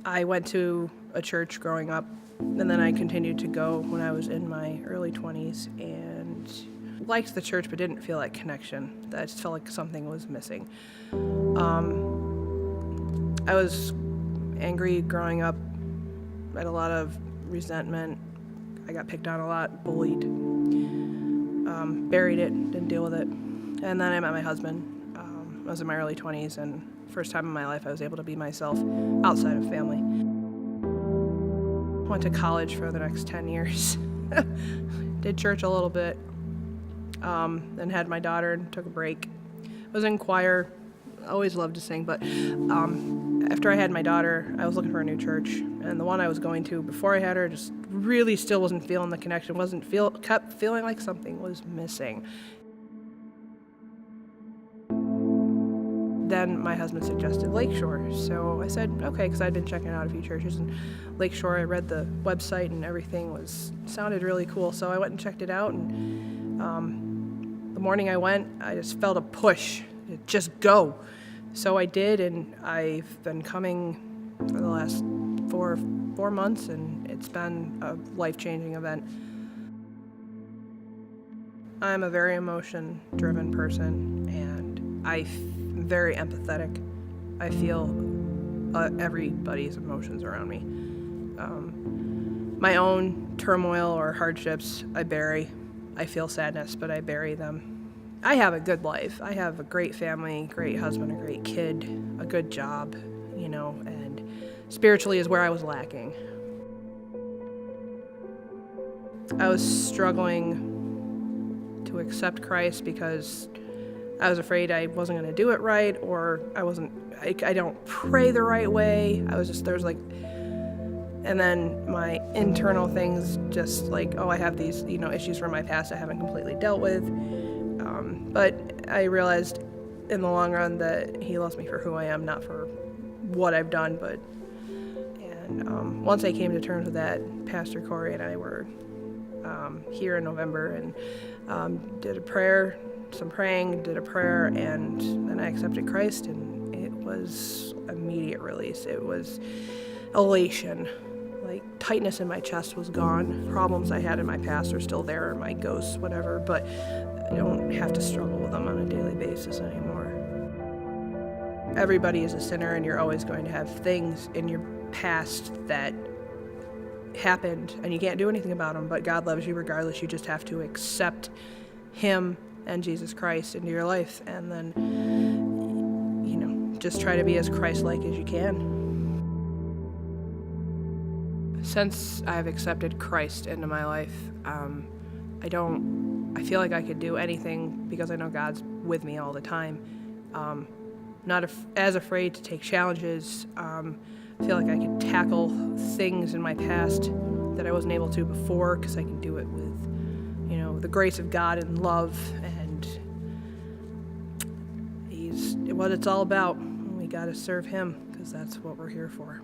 I went to a church growing up, and then I continued to go when I was in my early 20s, and liked the church but didn't feel that connection. I just felt like something was missing. I was angry growing up. I had a lot of resentment. I got picked on a lot, bullied. Buried it, didn't deal with it. And then I met my husband. I was in my early 20s, and first time in my life I was able to be myself outside of family. Went to college for the next 10 years. Did church a little bit. Then had my daughter and took a break. I was in choir. Always loved to sing, but after I had my daughter, I was looking for a new church, and the one I was going to before I had her just really still wasn't feeling the connection. Kept feeling like something was missing. Then my husband suggested Lakeshore, so I said okay, because I'd been checking out a few churches in Lakeshore. I read the website and everything sounded really cool, so I went and checked it out. And the morning I went, I just felt a push. Just go. So I did, and I've been coming for the last four months, and it's been a life-changing event. I'm a very emotion-driven person, and I'm very empathetic. I feel everybody's emotions around me. My own turmoil or hardships, I bury. I feel sadness, but I bury them. I have a good life. I have a great family, great husband, a great kid, a good job, and spiritually is where I was lacking. I was struggling to accept Christ because I was afraid I wasn't going to do it right, or I don't pray the right way. And then my internal things just like, I have these, issues from my past I haven't completely dealt with. But I realized in the long run that he loves me for who I am, not for what I've done. Once I came to terms with that, Pastor Corey and I were here in November and did a prayer, some praying, did a prayer, and then I accepted Christ, and it was immediate release. It was elation. Like, tightness in my chest was gone. Problems I had in my past are still there, my ghosts, whatever, but I don't have to struggle with them on a daily basis anymore. Everybody is a sinner, and you're always going to have things in your past that happened, and you can't do anything about them, but God loves you regardless. You just have to accept Him and Jesus Christ into your life, and then, just try to be as Christ-like as you can. Since I've accepted Christ into my life, I feel like I could do anything because I know God's with me all the time. Not as afraid to take challenges. I feel like I can tackle things in my past that I wasn't able to before because I can do it with, the grace of God and love, and He's what it's all about. We got to serve Him because that's what we're here for.